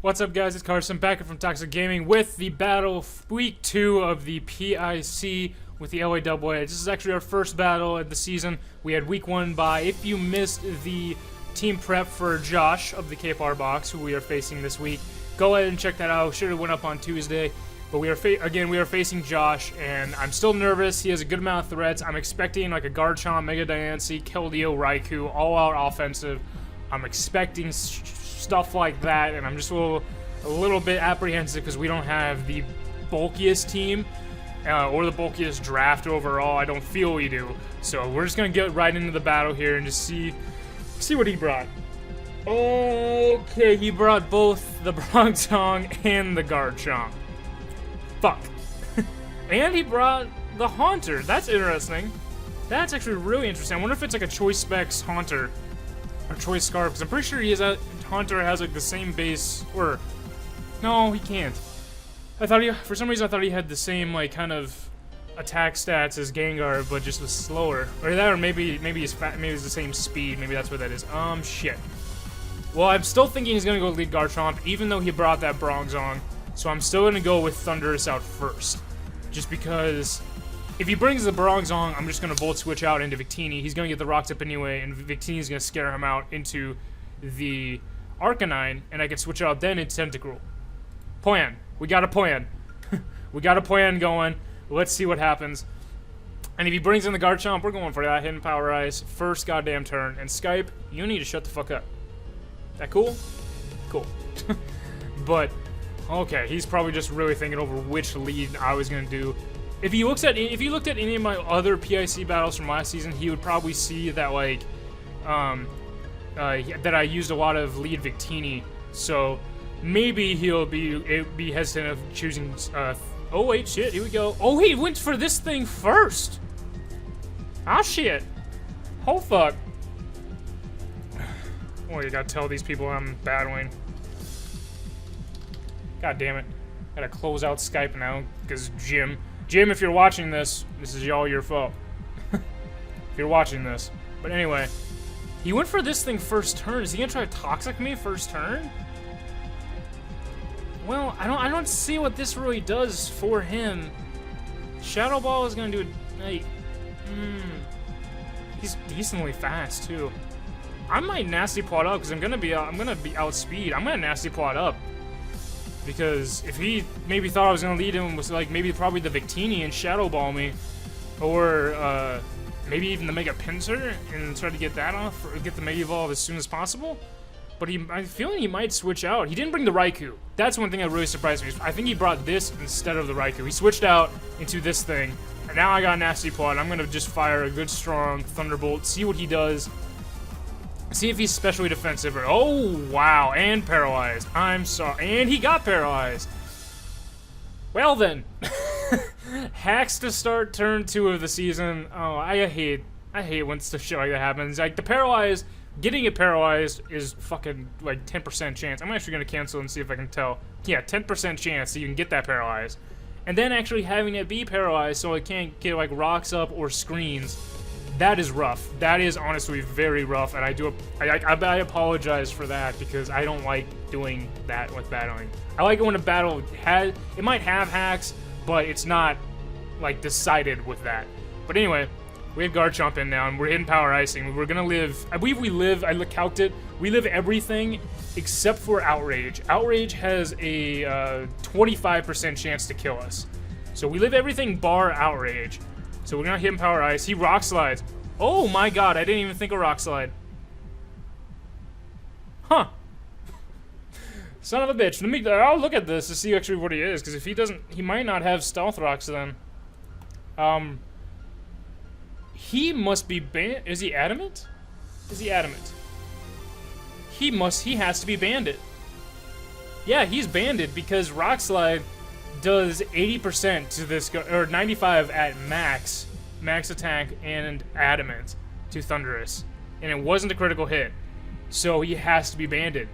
What's up, guys? It's Carson back from Toxic Gaming with the battle week 2 of the PIC with the LA Doublades. This is actually our first battle of the season. We had week 1 bye. If you missed the team prep for Josh of the Arboks, who we are facing this week, go ahead and check that out. Should have went up on Tuesday. But we are facing Josh, and I'm still nervous. He has a good amount of threats. I'm expecting like a Garchomp, Mega Diancie, Keldeo, Raikou, all-out offensive. I'm expecting stuff like that, and I'm just a little bit apprehensive because we don't have the bulkiest team or the bulkiest draft overall. I don't feel we do. So we're just gonna get right into the battle here and just see what he brought. Okay, he brought both the Bronzong and the Garchomp. Fuck. And he brought the Haunter. That's interesting. That's actually really interesting. I wonder if it's like a Choice Specs Haunter or Choice Scarf, because I'm pretty sure Haunter has like the same base, or no, he can't. For some reason I thought he had the same like kind of attack stats as Gengar, but just was slower. Or that, or maybe he's fat, maybe it's the same speed. Maybe that's what that is. Shit. Well, I'm still thinking he's gonna go lead Garchomp, even though he brought that Bronzong. So I'm still gonna go with Thundurus out first, just because if he brings the Bronzong, I'm just gonna Volt Switch out into Victini. He's gonna get the Rock Tip anyway, and Victini's gonna scare him out into the Arcanine, and I can switch out then into Tentacruel. Plan. We got a plan. We got a plan going. Let's see what happens. And if he brings in the Garchomp, we're going for that Hidden Power Ice first goddamn turn. And Skype, you need to shut the fuck up. That cool? Cool. But okay, he's probably just really thinking over which lead I was gonna do. If he looked at any of my other PIC battles from last season, he would probably see that like that I used a lot of lead Victini. So maybe he'll be hesitant of choosing. Oh wait, shit, here we go. Oh, he went for this thing first. Ah shit. Oh fuck. Oh, you gotta tell these people I'm battling. God damn it. Gotta close out Skype now, because Jim, if you're watching this, this is all your fault. If you're watching this. But anyway, he went for this thing first turn. Is he gonna try to Toxic me first turn? Well, I don't see what this really does for him. Shadow Ball is gonna do like, he's decently fast too. I might Nasty Plot up because I'm gonna be outspeed. I'm gonna Nasty Plot up. Because if he maybe thought I was going to lead him with like probably the Victini and Shadow Ball me, or maybe even the Mega Pinsir and try to get that off, or get the Mega Evolve as soon as possible. But I'm feeling he might switch out. He didn't bring the Raikou. That's one thing that really surprised me. I think he brought this instead of the Raikou. He switched out into this thing, and now I got Nasty Plot. I'm going to just fire a good strong Thunderbolt, see what he does. See if he's specially defensive or... Oh, wow. And paralyzed. I'm sorry. And he got paralyzed. Well, then. Hacks to start turn 2 of the season. Oh, I hate when stuff shit like that happens. Like, the paralyzed... Getting it paralyzed is fucking, like, 10% chance. I'm actually going to cancel and see if I can tell. Yeah, 10% chance that you can get that paralyzed. And then actually having it be paralyzed so it can't get, like, rocks up or screens... That is rough. That is honestly very rough, and I apologize for that because I don't like doing that with battling. I like it when a battle it might have hacks, but it's not like decided with that. But anyway, we have Garchomp in now, and we're hitting Power Icing. We're gonna live. I believe we live. I calced it. We live everything except for Outrage. Outrage has a 25% chance to kill us, so we live everything bar Outrage. So we're gonna hit him Power Ice. He Rock Slides. Oh my god, I didn't even think of Rock Slide. Huh. Son of a bitch. I'll look at this to see actually what he is, because if he doesn't, he might not have Stealth Rocks then. He must be is he Adamant? Is he Adamant? He has to be Bandit. Yeah, he's Bandit because Rock Slide does 80% to this guy, or 95 at max attack and adamant to Thundurus, and it wasn't a critical hit, so he has to be Banded.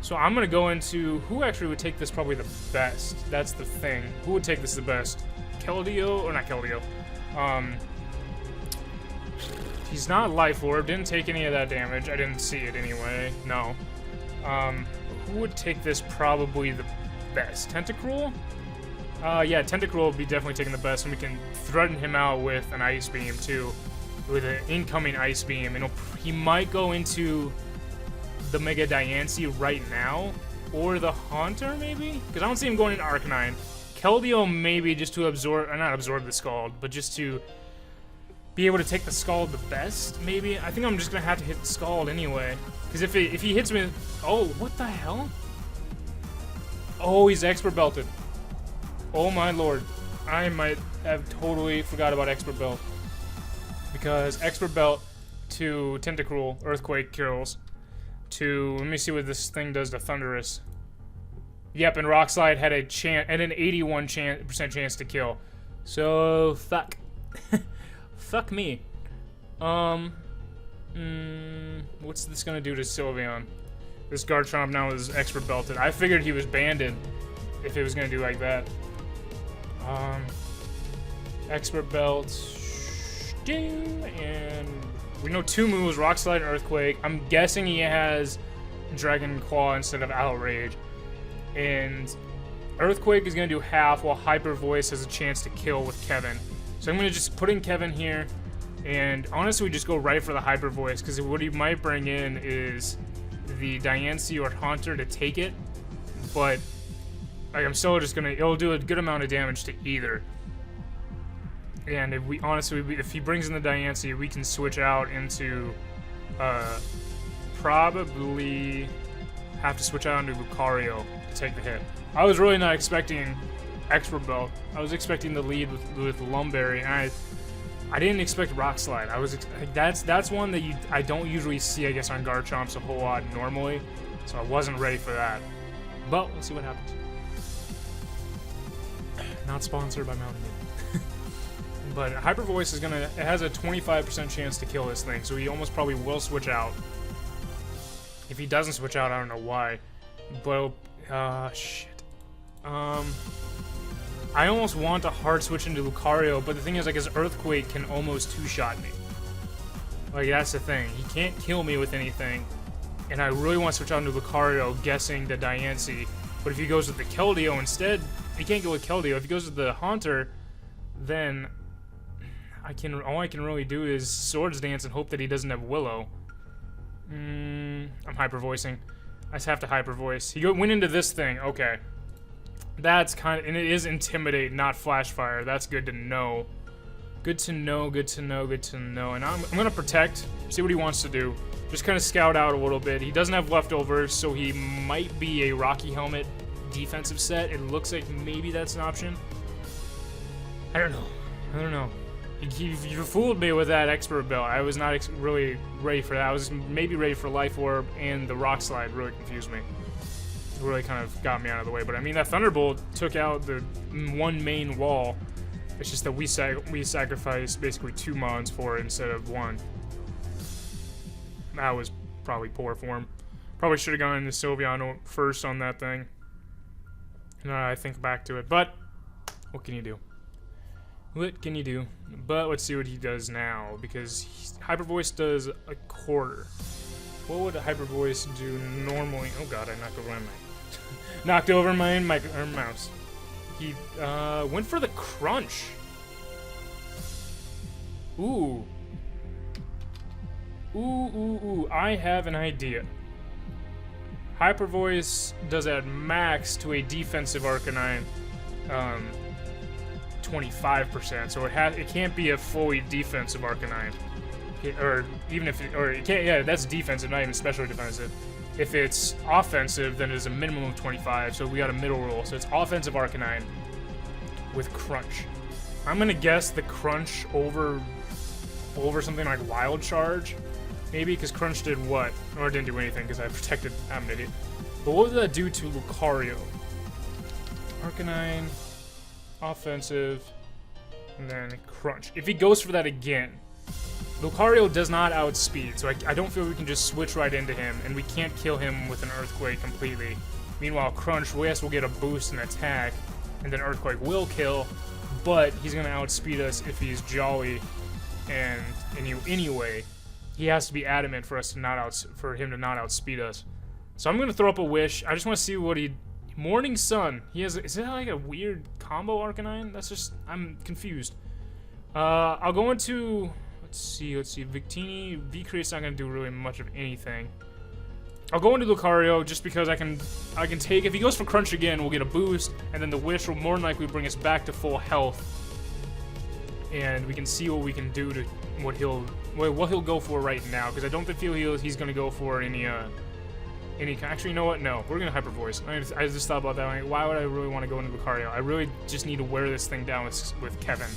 So I'm gonna go into who actually would take this probably the best. That's the thing. Who would take this the best? Keldeo or not Keldeo? He's not Life Orb. Didn't take any of that damage. I didn't see it anyway. No. who would take this probably the best? Tentacruel? Yeah, Tentacruel would be definitely taking the best, and we can threaten him out with an Ice Beam, too. With an incoming Ice Beam. And he might go into the Mega Diancie right now, or the Haunter, maybe? Because I don't see him going into Arcanine. Keldeo, maybe, just to absorb, or not absorb the Scald, but just to be able to take the Scald the best, maybe? I think I'm just going to have to hit the Scald anyway. Because if he hits me... Oh, what the hell? Oh, he's Expert Belted. Oh my lord. I might have totally forgot about Expert Belt. Because Expert Belt to Tentacruel, Earthquake kills. To... Let me see what this thing does to Thundurus. Yep, and Rock Slide had an 81% chance to kill. So, fuck. Fuck me. What's this gonna do to Sylveon? This Garchomp now is Expert Belted. I figured he was banded if it was gonna do like that. Expert Belt. And we know 2 moves, Rock Slide and Earthquake. I'm guessing he has Dragon Claw instead of Outrage. And Earthquake is gonna do half, while Hyper Voice has a chance to kill with Kevin. So I'm gonna just put in Kevin here, and honestly, we just go right for the Hyper Voice, because what he might bring in is the Diancie or Haunter to take it, but like I'm still just gonna, it'll do a good amount of damage to either. And if we honestly, if he brings in the Diancie, we can switch out into probably have to switch out into Lucario to take the hit. I was really not expecting Expert Belt. I was expecting the lead with Lumberry, and I didn't expect Rock Slide. I was that's one that I don't usually see, I guess, on Garchomps a whole lot normally, so I wasn't ready for that. But we'll see what happens. Not sponsored by Mountain Dew. But Hyper Voice is gonna, it has a 25% chance to kill this thing, so he almost probably will switch out. If he doesn't switch out, I don't know why. But shit. I almost want to hard switch into Lucario, but the thing is, like, his Earthquake can almost two-shot me. Like, that's the thing. He can't kill me with anything, and I really want to switch out into Lucario, guessing the Diancie. But if he goes with the Keldeo instead, he can't go with Keldeo. If he goes with the Haunter, then all I can really do is Swords Dance and hope that he doesn't have Willow. I'm Hyper Voicing. I just have to Hyper Voice. He went into this thing. Okay. That's kind of, and it is Intimidate, not Flash Fire. That's good to know. Good to know, good to know, good to know. And I'm going to Protect, see what he wants to do. Just kind of scout out a little bit. He doesn't have leftovers, so he might be a Rocky Helmet defensive set. It looks like maybe that's an option. I don't know. I don't know. You fooled me with that Expert Belt. I was not really ready for that. I was maybe ready for Life Orb, and the Rock Slide really confused me. It really kind of got me out of the way. But I mean, that Thunderbolt took out the one main wall. It's just that we sacrificed basically 2 mons for it instead of 1. That was probably poor form. Probably should have gone into Sylveon first on that thing. Now I think back to it. But what can you do? What can you do? But let's see what he does now, because Hyper Voice does a quarter. What would a Hyper Voice do normally? Oh god, I knocked over my mic. Knocked over my mouse. He went for the Crunch. Ooh. Ooh. I have an idea. Hyper Voice does at max to a defensive Arcanine 25%, so it can't be a fully defensive Arcanine. Or even if it can't, yeah, that's defensive, not even special defensive. If it's offensive, then it's a minimum of 25, so we got a middle rule. So it's offensive Arcanine with Crunch. I'm gonna guess the Crunch over something like Wild Charge, maybe, because Crunch did what? Or it didn't do anything because I protected. I'm an idiot. But what would that do to Lucario? Arcanine, offensive, and then Crunch. If he goes for that again, Lucario does not outspeed, so I don't feel we can just switch right into him, and we can't kill him with an Earthquake completely. Meanwhile, Crunch, yes, will get a boost in attack, and then Earthquake will kill, but he's going to outspeed us if he's Jolly, and anyway, he has to be adamant for us to for him to not outspeed us. So I'm gonna throw up a wish. I just want to see what he... Morning Sun. He has... Is that like a weird combo Arcanine? That's just... I'm confused. I'll go into... Let's see. Victini. V-Create's not gonna do really much of anything. I'll go into Lucario just because I can take... If he goes for Crunch again, we'll get a boost. And then the wish will more than likely bring us back to full health. And we can see what we can do to... What he'll go for right now. Because I don't feel he's gonna go for any... Actually, you know what? No, we're gonna Hyper Voice. I just thought about that. Like, why would I really want to go into Lucario? I really just need to wear this thing down with Kevin.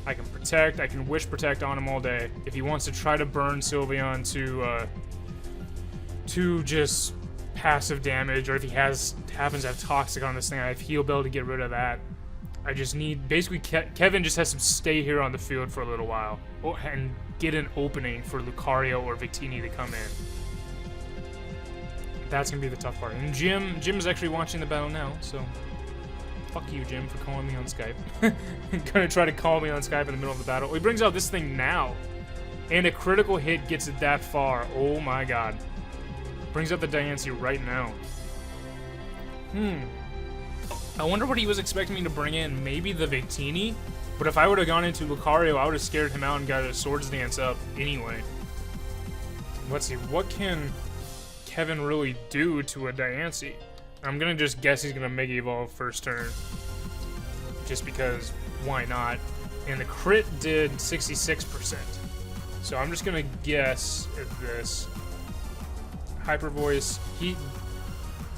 I can protect. I can Wish Protect on him all day. If he wants to try to burn Sylveon to just passive damage, or if he happens to have Toxic on this thing, he'll be able to get rid of that. I just need basically Kevin just has to stay here on the field for a little while and get an opening for Lucario or Victini to come in. That's gonna be the tough part. And Jim is actually watching the battle now, so fuck you, Jim, for calling me on Skype. Gonna try to call me on Skype in the middle of the battle. Oh, he brings out this thing now, and a critical hit gets it that far. Oh my god! Brings out the Diancie right now. I wonder what he was expecting me to bring in. Maybe the Victini, but if I would have gone into Lucario, I would have scared him out and got a Swords Dance up anyway. Let's see, what can Kevin really do to a Diancie? I'm gonna just guess he's gonna Mega Evolve first turn. Just because, why not? And the crit did 66%. So I'm just gonna guess at this. Hyper Voice,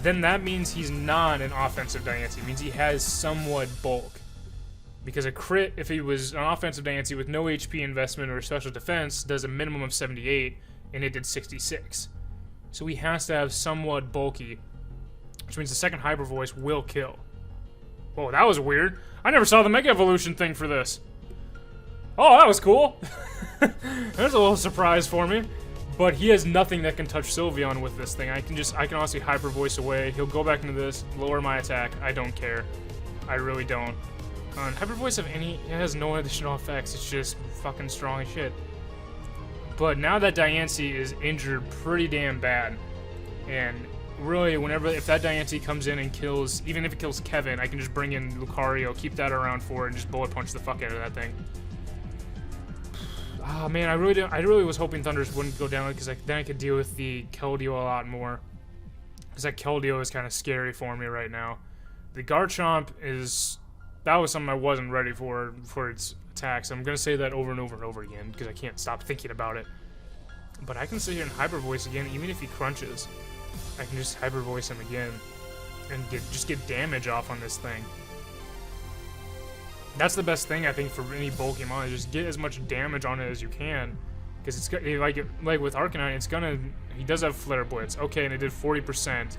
then that means he's not an offensive Diancie. It means he has somewhat bulk. Because a crit, if he was an offensive Diancie with no HP investment or special defense, does a minimum of 78, and it did 66. So he has to have somewhat bulky, which means the second Hyper Voice will kill. Oh, that was weird. I never saw the Mega Evolution thing for this. Oh, that was cool. There's a little surprise for me. But he has nothing that can touch Sylveon with this thing. I can honestly Hyper Voice away. He'll go back into this, lower my attack. I don't care. I really don't. Hyper Voice it has no additional effects. It's just fucking strong as shit. But now that Diancie is injured pretty damn bad, and really, if that Diancie comes in and kills, even if it kills Kevin, I can just bring in Lucario, keep that around for it, and just bullet punch the fuck out of that thing. Oh man, I really was hoping Thundurus wouldn't go down, because then I could deal with the Keldeo a lot more. Because that Keldeo is kind of scary for me right now. The Garchomp that was something I wasn't ready for its attacks. I'm gonna say that over and over and over again because I can't stop thinking about it. But I can sit here and Hyper Voice again, even if he crunches. I can just Hyper Voice him again and just get damage off on this thing. That's the best thing I think for any bulky mon, is just get as much damage on it as you can, because it's like with Arcanine, he does have Flare Blitz. Okay, and it did 40%,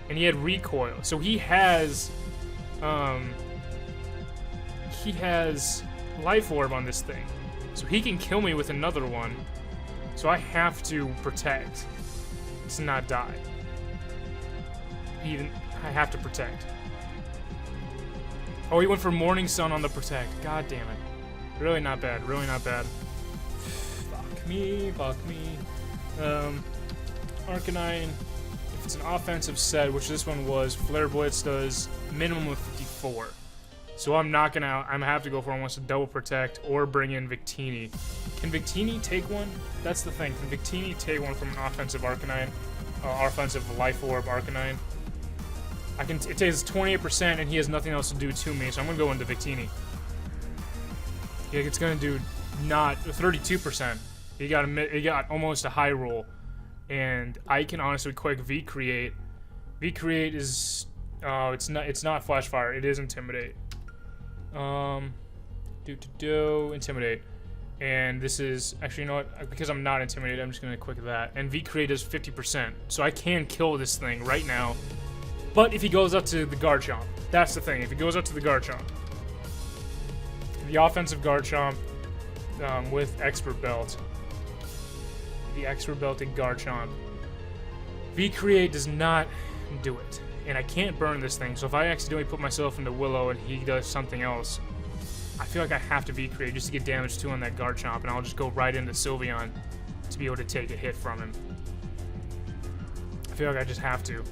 and he had Recoil, so he has Life Orb on this thing, so he can kill me with another one. So I have to protect to not die. I have to protect. Oh, he went for Morning Sun on the protect. God damn it. Really not bad. Really not bad. Fuck me. Fuck me. Arcanine. If it's an offensive set, which this one was, Flare Blitz does minimum of 54. So I'm not gonna. I'm gonna have to go for almost a double protect or bring in Victini. Can Victini take one? That's the thing. Can Victini take one from an offensive Arcanine? Offensive Life Orb Arcanine? It takes 28% and he has nothing else to do to me, so I'm gonna go into Victini. Yeah, it's gonna do not 32%. He got almost a high roll, and I can honestly quick V-Create. V-Create is it's not Flash Fire. It is Intimidate. Intimidate. And this is, actually, you know what, because I'm not intimidated, I'm just gonna quick that. And V-Create is 50%, so I can kill this thing right now. But if he goes up to the Garchomp, that's the thing, if he goes up to the Garchomp. The offensive Garchomp with Expert Belt. The Expert Belted Garchomp. V-Create does not do it. And I can't burn this thing, so if I accidentally put myself into Willow and he does something else, I feel like I have to V-Create just to get damage 2 on that Garchomp, and I'll just go right into Sylveon to be able to take a hit from him. I feel like I just have to.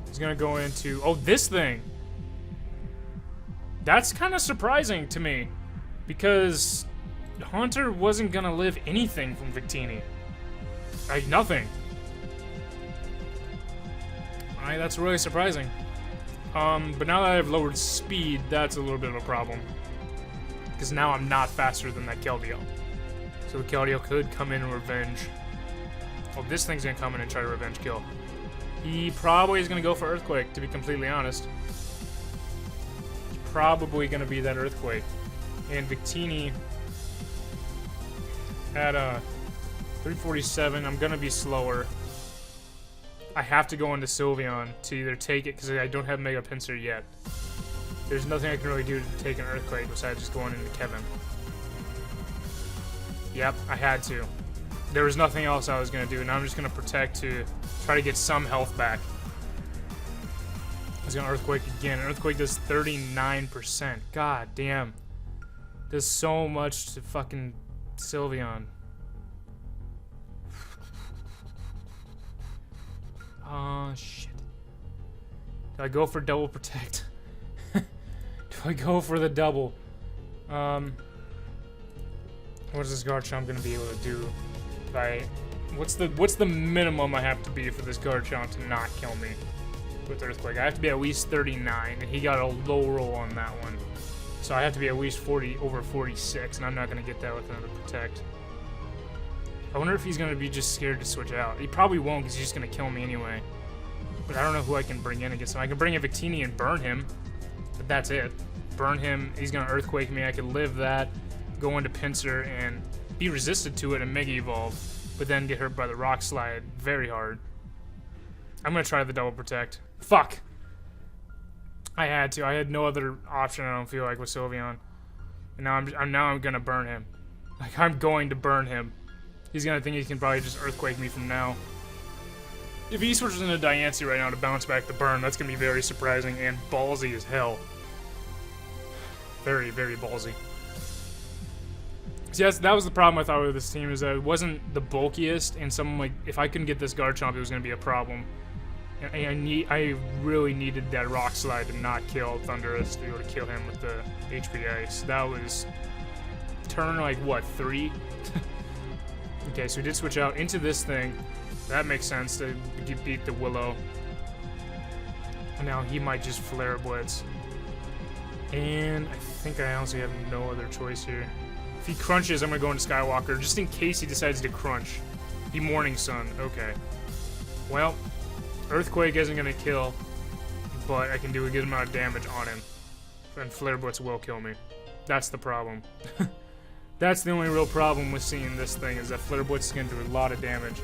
He's gonna go into... Oh, this thing! That's kind of surprising to me. Because Haunter wasn't gonna live anything from Victini. Like, nothing. That's really surprising. But now that I've lowered speed, that's a little bit of a problem. Because now I'm not faster than that Keldeo. So the Keldeo could come in and revenge. Oh, this thing's gonna come in and try to revenge kill. He probably is gonna go for Earthquake, to be completely honest. It's probably gonna be that Earthquake. And Victini at 347, I'm gonna be slower. I have to go into Sylveon to either take it, because I don't have Mega Pinsir yet. There's nothing I can really do to take an Earthquake besides just going into Kevin. Yep, I had to. There was nothing else I was going to do. Now I'm just going to protect to try to get some health back. I was going to Earthquake again. Earthquake does 39%. God damn. Does so much to fucking Sylveon. Oh, shit. Do I go for double protect? Do I go for the double? What is this Garchomp gonna be able to do? If I... What's the minimum I have to be for this Garchomp to not kill me with Earthquake? I have to be at least 39, and he got a low roll on that one. So I have to be at least 40 over 46, and I'm not gonna get that with another protect. I wonder if he's gonna be just scared to switch out. He probably won't, because he's just gonna kill me anyway. But I don't know who I can bring in against him. I can bring in Victini and burn him, but that's it. Burn him, he's gonna Earthquake me, I can live that, go into Pinsir and be resisted to it and Mega Evolve, but then get hurt by the Rock Slide very hard. I'm gonna try the double protect. Fuck! I had to. I had no other option, I don't feel like, with Sylveon. And now I'm gonna burn him. Like, I'm going to burn him. He's gonna think he can probably just Earthquake me from now. If he switches into Diancie right now to bounce back the burn, that's gonna be very surprising and ballsy as hell. Very, very ballsy. So yes, that was the problem I thought with this team, is that it wasn't the bulkiest, and someone like, if I couldn't get this Garchomp, it was gonna be a problem. And I really needed that Rock Slide to not kill Thundurus to be able to kill him with the HP Ice. That was turn like what, 3? Okay, so we did switch out into this thing. That makes sense to beat the Willow. And now he might just Flare Blitz. And I think I honestly have no other choice here. If he crunches, I'm gonna go into Skywalker, just in case he decides to crunch. He Morning Sun, okay. Well, Earthquake isn't gonna kill, but I can do a good amount of damage on him. And Flare Blitz will kill me. That's the problem. That's the only real problem with seeing this thing, is that Flare Blitz is gonna do a lot of damage.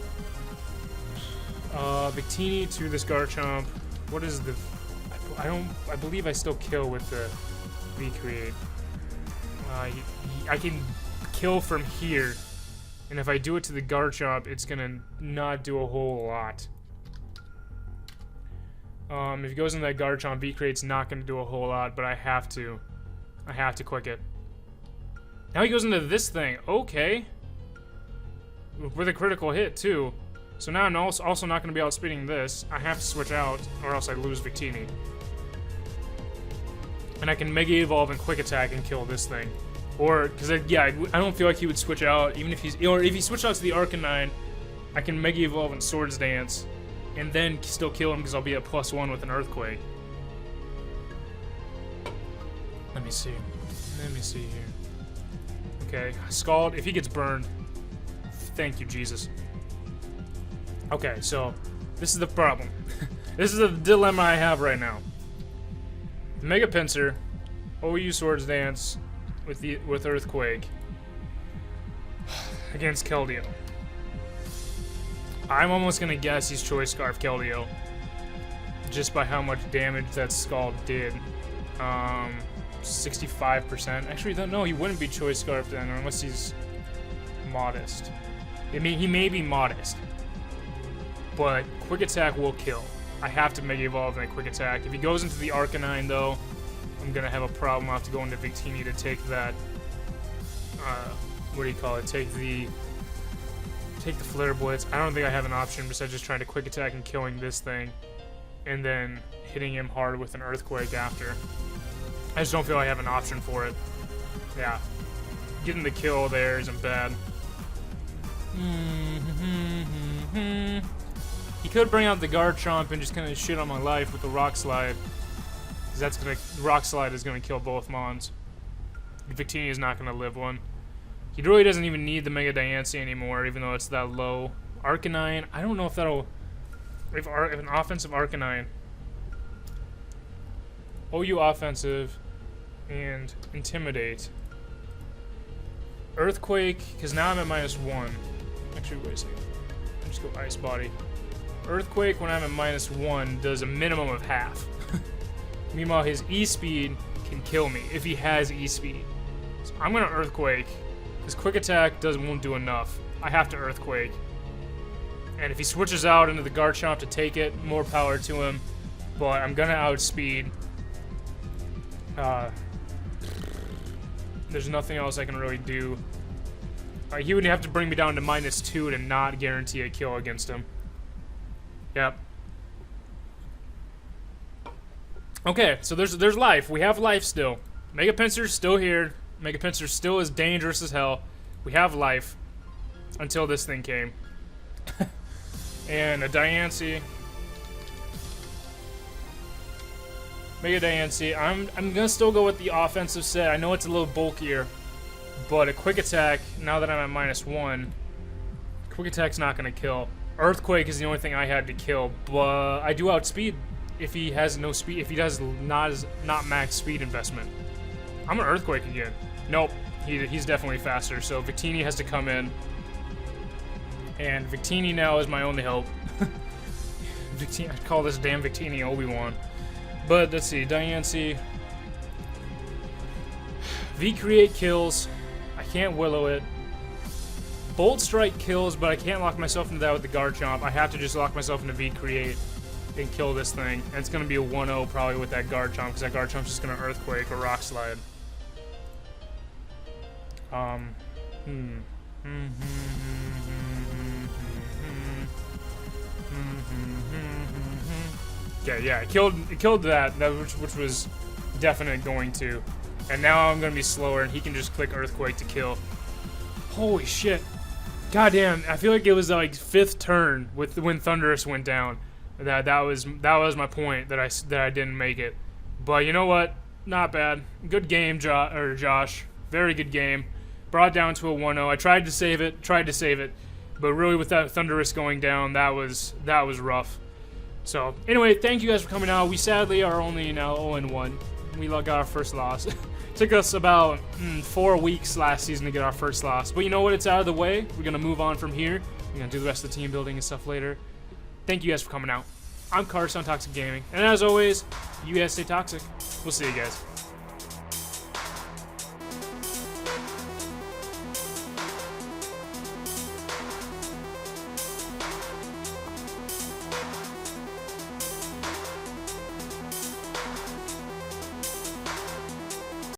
Victini to this Garchomp. What is the... I believe I still kill with the V-Create. I can kill from here, and if I do it to the Garchomp, it's gonna not do a whole lot. If he goes into that Garchomp, V-Create's not gonna do a whole lot, but I have to quick it. Now he goes into this thing. Okay. With a critical hit, too. So now I'm also not going to be outspeeding this. I have to switch out, or else I lose Victini. And I can Mega Evolve and Quick Attack and kill this thing. Or, because, yeah, I don't feel like he would switch out, even if he's... Or if he switched out to the Arcanine, I can Mega Evolve and Swords Dance, and then still kill him because I'll be at +1 with an Earthquake. Let me see. Let me see here. Okay, Scald, if he gets burned, thank you, Jesus. Okay, so, this is the problem. This is the dilemma I have right now. The Mega Pinsir, OU Swords Dance with Earthquake against Keldeo. I'm almost gonna guess he's Choice Scarf Keldeo, just by how much damage that Scald did. 65%. Actually, no, he wouldn't be Choice Scarf then, unless he's modest. I mean, he may be modest, but Quick Attack will kill. I have to Mega Evolve and a Quick Attack. If he goes into the Arcanine, though, I'm gonna have a problem. I'll have to go into Victini to take that. What do you call it? Take take the Flare Blitz. I don't think I have an option besides just trying to quick attack and killing this thing. And then hitting him hard with an Earthquake after. I just don't feel I have an option for it. Yeah. Getting the kill there isn't bad. He could bring out the Garchomp and just kind of shit on my life with the Rock Slide. Because that's gonna, Rock Slide is gonna kill both Mons. Victini is not gonna live one. He really doesn't even need the Mega Diancie anymore, even though it's that low. Arcanine, I don't know if that'll... If an offensive Arcanine... OU offensive and Intimidate. Earthquake, because now I'm at -1. Actually, wait a second. I'll just go Ice Body. Earthquake, when I'm at -1, does a minimum of half. Meanwhile, his E-Speed can kill me if he has E-Speed. So I'm gonna Earthquake. His Quick Attack won't do enough. I have to Earthquake. And if he switches out into the Garchomp to take it, more power to him. But I'm gonna outspeed. There's nothing else I can really do. He would have to bring me down to -2 to not guarantee a kill against him. Yep. Okay, so there's life. We have life still. Mega Pinsir's still here. Mega Pinsir still is dangerous as hell. We have life. Until this thing came. And a Diancie. Mega Diancie. I'm gonna still go with the offensive set. I know it's a little bulkier. But a Quick Attack, now that I'm at -1, Quick Attack's not gonna kill. Earthquake is the only thing I had to kill, but I do outspeed if he has no speed, if he does not max speed investment. I'm an Earthquake again. Nope, he's definitely faster, so Victini has to come in. And Victini now is my only hope. Victini, I call this damn Victini Obi-Wan. But let's see, Diancie. V-Create kills. I can't Willow it. Bolt Strike kills, but I can't lock myself into that with the Garchomp. I have to just lock myself into V-Create and kill this thing. And it's going to be a 1-0 probably with that Garchomp, because that Garchomp's just going to Earthquake or Rock Slide. Okay, yeah, it killed that which was definite going to. And now I'm going to be slower, and he can just click Earthquake to kill. Holy shit. Goddamn, I feel like it was like 5th turn when Thundurus went down. That was my point that I didn't make it. But you know what? Not bad. Good game, Josh. Very good game. Brought down to a 1-0. I tried to save it, but really with that Thundurus going down, that was rough. So anyway, thank you guys for coming out. We sadly are only now 0-1. We got our first loss. Took us about 4 weeks last season to get our first loss. But you know what? It's out of the way. We're going to move on from here. We're going to do the rest of the team building and stuff later. Thank you guys for coming out. I'm Carson, Toxic Gaming. And as always, you guys stay toxic. We'll see you guys.